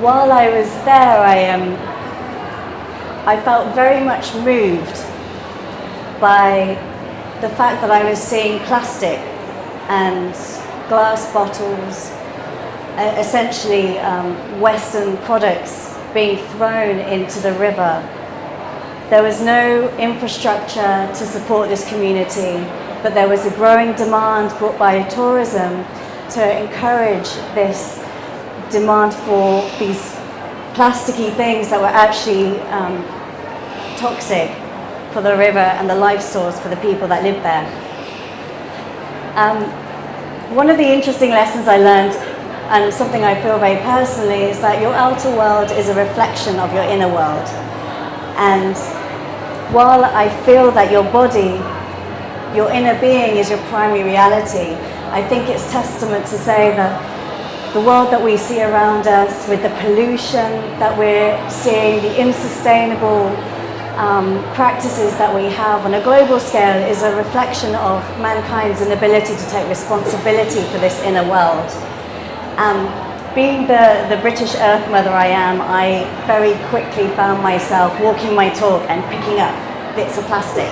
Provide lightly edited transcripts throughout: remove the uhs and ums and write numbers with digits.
while I was there, I felt very much moved by the fact that I was seeing plastic and glass bottles, essentially Western products being thrown into the river. There was no infrastructure to support this community, but there was a growing demand brought by tourism to encourage this demand for these plasticky things that were actually toxic for the river and the life source for the people that lived there. One of the interesting lessons I learned, and something I feel very personally, is that your outer world is a reflection of your inner world. And while I feel that your body, your inner being is your primary reality, I think it's testament to say that the world that we see around us, with the pollution that we're seeing, the unsustainable practices that we have on a global scale, is a reflection of mankind's inability to take responsibility for this inner world. Being the British Earth Mother I am, I very quickly found myself walking my talk and picking up bits of plastic.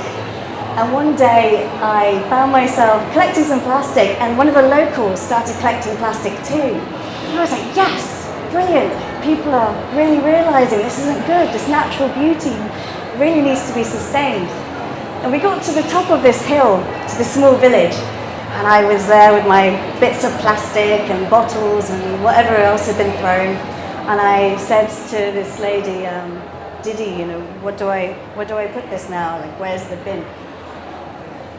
And one day I found myself collecting some plastic, and one of the locals started collecting plastic too. And I was like, yes, brilliant. People are really realizing this isn't good. This natural beauty really needs to be sustained. And we got to the top of this hill, to this small village, and I was there with my bits of plastic and bottles and whatever else had been thrown. And I said to this lady, Didi, where do I put this now? Like, where's the bin?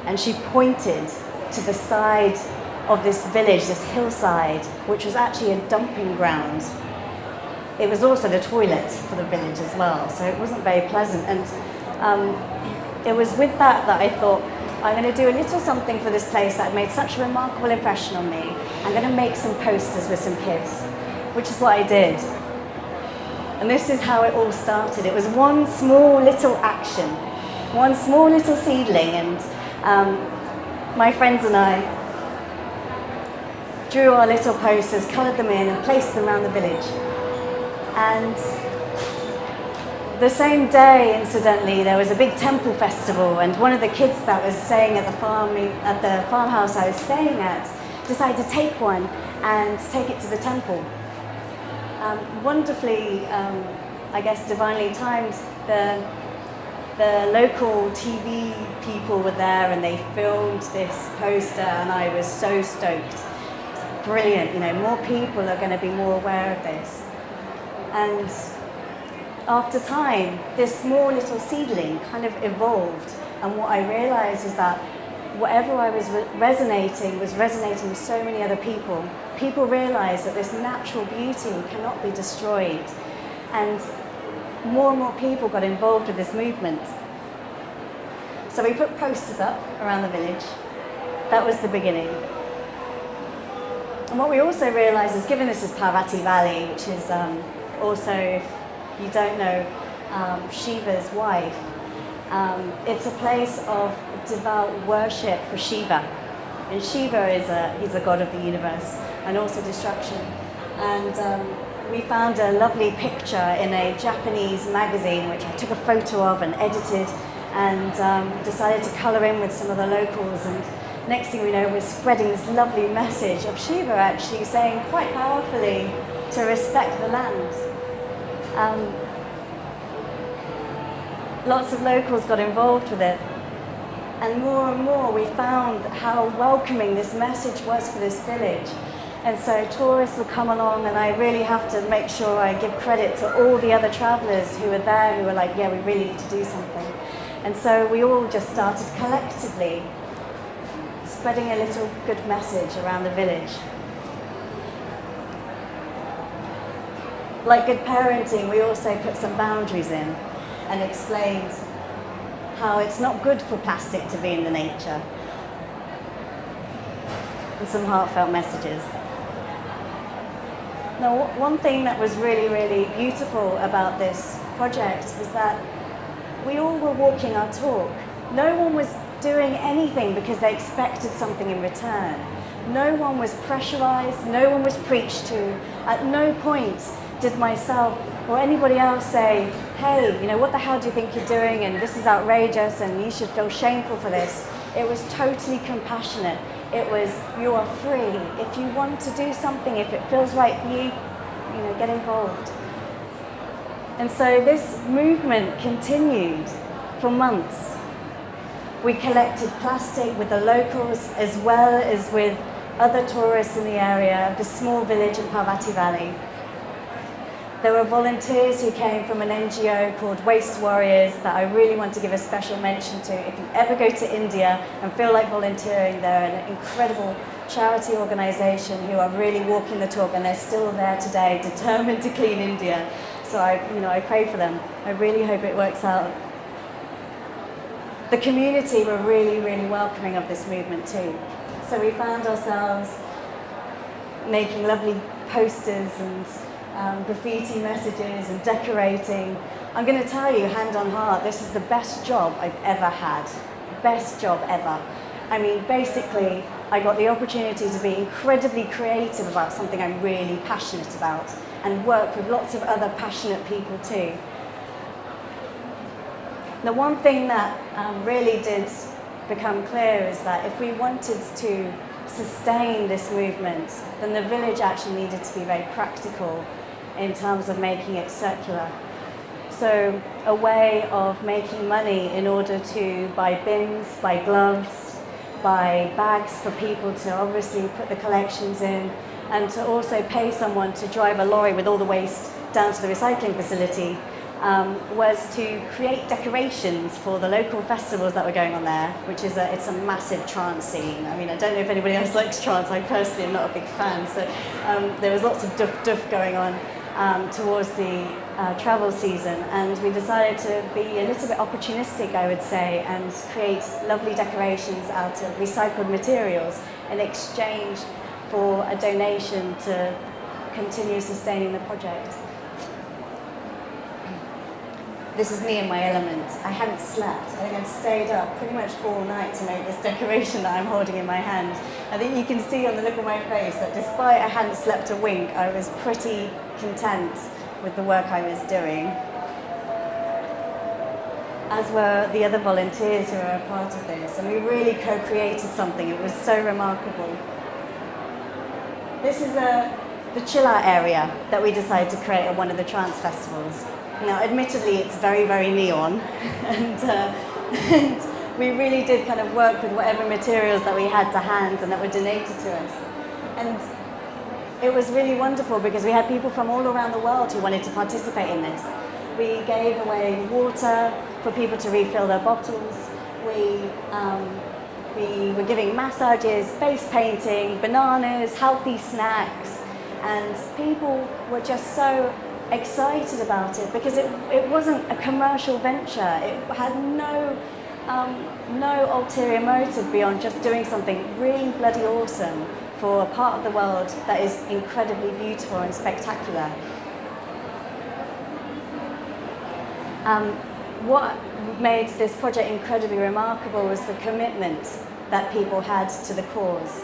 And she pointed to the side of this village, this hillside, which was actually a dumping ground. It was also the toilet for the village as well, so it wasn't very pleasant. And it was with that I thought, I'm going to do a little something for this place that made such a remarkable impression on me. I'm going to make some posters with some kids, which is what I did. And this is how it all started. It was one small little action, one small little seedling, and my friends and I drew our little posters, coloured them in and placed them around the village. And the same day, incidentally, there was a big temple festival, and one of the kids that was staying at the farmhouse I was staying at decided to take one and take it to the temple. Wonderfully, I guess divinely timed, the local TV people were there and they filmed this poster, and I was so stoked. Brilliant, more people are going to be more aware of this. And after time, this small little seedling kind of evolved, and what I realized is that whatever I was resonating with so many other people. People realized that this natural beauty cannot be destroyed, and more people got involved with this movement. So we put posters up around the village. That was the beginning. And what we also realized is, given this is Parvati Valley, which is also, if you don't know, Shiva's wife, it's a place of devout worship for Shiva. And Shiva he's a god of the universe and also destruction. And we found a lovely picture in a Japanese magazine, which I took a photo of and edited, and decided to colour in with some of the locals. And next thing we know, we're spreading this lovely message of Shiva actually saying quite powerfully to respect the land. Lots of locals got involved with it, and more we found how welcoming this message was for this village. And so tourists would come along, and I really have to make sure I give credit to all the other travellers who were there, who were like, yeah, we really need to do something. And so we all just started collectively spreading a little good message around the village. Like good parenting, we also put some boundaries in and explained how it's not good for plastic to be in the nature. And some heartfelt messages. Now, one thing that was really beautiful about this project was that we all were walking our talk. No one was doing anything because they expected something in return. No one was pressurized, no one was preached to. At no point did myself or anybody else say, hey, what the hell do you think you're doing, and this is outrageous and you should feel shameful for this. It was totally compassionate. It was, you are free. If you want to do something, if it feels right for you, get involved. And so this movement continued for months. We collected plastic with the locals as well as with other tourists in the area of this small village in Parvati Valley. There were volunteers who came from an NGO called Waste Warriors that I really want to give a special mention to. If you ever go to India and feel like volunteering, they're an incredible charity organisation who are really walking the talk, and they're still there today, determined to clean India. So I pray for them. I really hope it works out. The community were really, really welcoming of this movement too. So we found ourselves making lovely posters and graffiti messages and decorating. I'm going to tell you, hand on heart, this is the best job I've ever had. Best job ever. I mean, basically, I got the opportunity to be incredibly creative about something I'm really passionate about and work with lots of other passionate people too. The one thing that really did become clear is that if we wanted to sustain this movement, then the village actually needed to be very practical in terms of making it circular. So a way of making money in order to buy bins, buy gloves, buy bags for people to obviously put the collections in, and to also pay someone to drive a lorry with all the waste down to the recycling facility, was to create decorations for the local festivals that were going on there, which is it's a massive trance scene. I mean, I don't know if anybody else likes trance. I personally am not a big fan. So there was lots of duff going on towards the travel season, and we decided to be a little bit opportunistic, I would say, and create lovely decorations out of recycled materials in exchange for a donation to continue sustaining the project. This is me in my element. I hadn't slept. I think I'd stayed up pretty much all night to make this decoration that I'm holding in my hand. I think you can see on the look of my face that despite I hadn't slept a wink, I was pretty content with the work I was doing. As were the other volunteers who were a part of this, and we really co-created something. It was so remarkable. This is the chill out area that we decided to create at one of the trance festivals. Now, admittedly, it's very, very neon, and we really did kind of work with whatever materials that we had to hand and that were donated to us. And it was really wonderful because we had people from all around the world who wanted to participate in this. We gave away water for people to refill their bottles. We were giving massages, face painting, bananas, healthy snacks, and people were just so excited about it because it wasn't a commercial venture. It had no ulterior motive beyond just doing something really bloody awesome for a part of the world that is incredibly beautiful and spectacular. What made this project incredibly remarkable was the commitment that people had to the cause.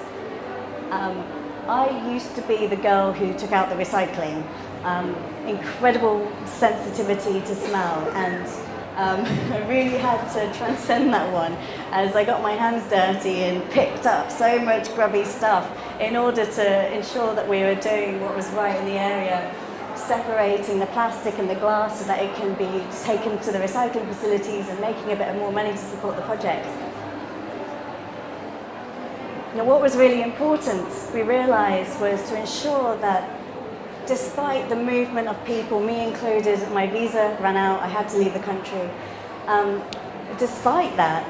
I used to be the girl who took out the recycling. Incredible sensitivity to smell, and I really had to transcend that one as I got my hands dirty and picked up so much grubby stuff in order to ensure that we were doing what was right in the area, separating the plastic and the glass so that it can be taken to the recycling facilities and making a bit more money to support the project. Now, what was really important, we realised, was to ensure that despite the movement of people, me included, my visa ran out, I had to leave the country. Despite that,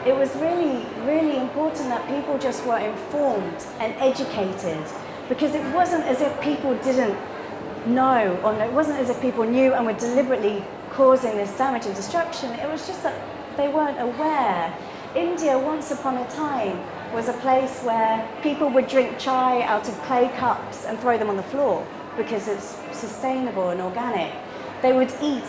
it was really, really important that people just were informed and educated, because it wasn't as if people didn't know, or it wasn't as if people knew and were deliberately causing this damage and destruction. It was just that they weren't aware. India, once upon a time, was a place where people would drink chai out of clay cups and throw them on the floor because it's sustainable and organic. They would eat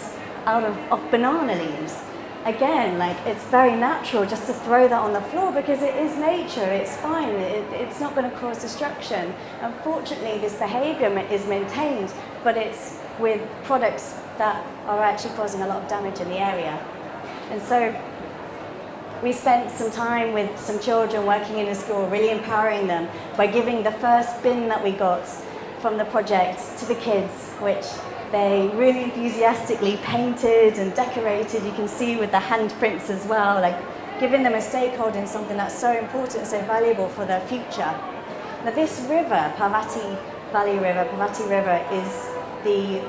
out of banana leaves. again, like, it's very natural just to throw that on the floor because it is nature, it's fine, it's not going to cause destruction. Unfortunately, this behaviour is maintained, but it's with products that are actually causing a lot of damage in the area. And so we spent some time with some children working in a school, really empowering them by giving the first bin that we got from the project to the kids, which they really enthusiastically painted and decorated. You can see with the handprints as well, like giving them a stakeholder in something that's so important, so valuable for their future. Now this river, Parvati Valley River, Parvati River, is the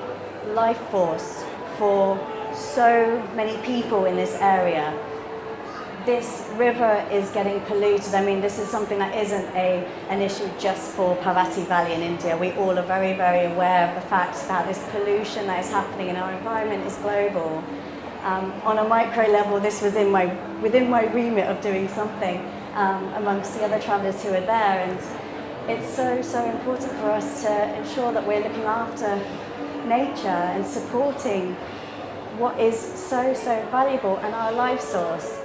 life force for so many people in this area. This river is getting polluted. I mean, this is something that isn't an issue just for Parvati Valley in India. We all are very, very aware of the fact that this pollution that is happening in our environment is global. On a micro level, this was within my remit of doing something amongst the other travellers who were there. And it's so, so important for us to ensure that we're looking after nature and supporting what is so, so valuable and our life source.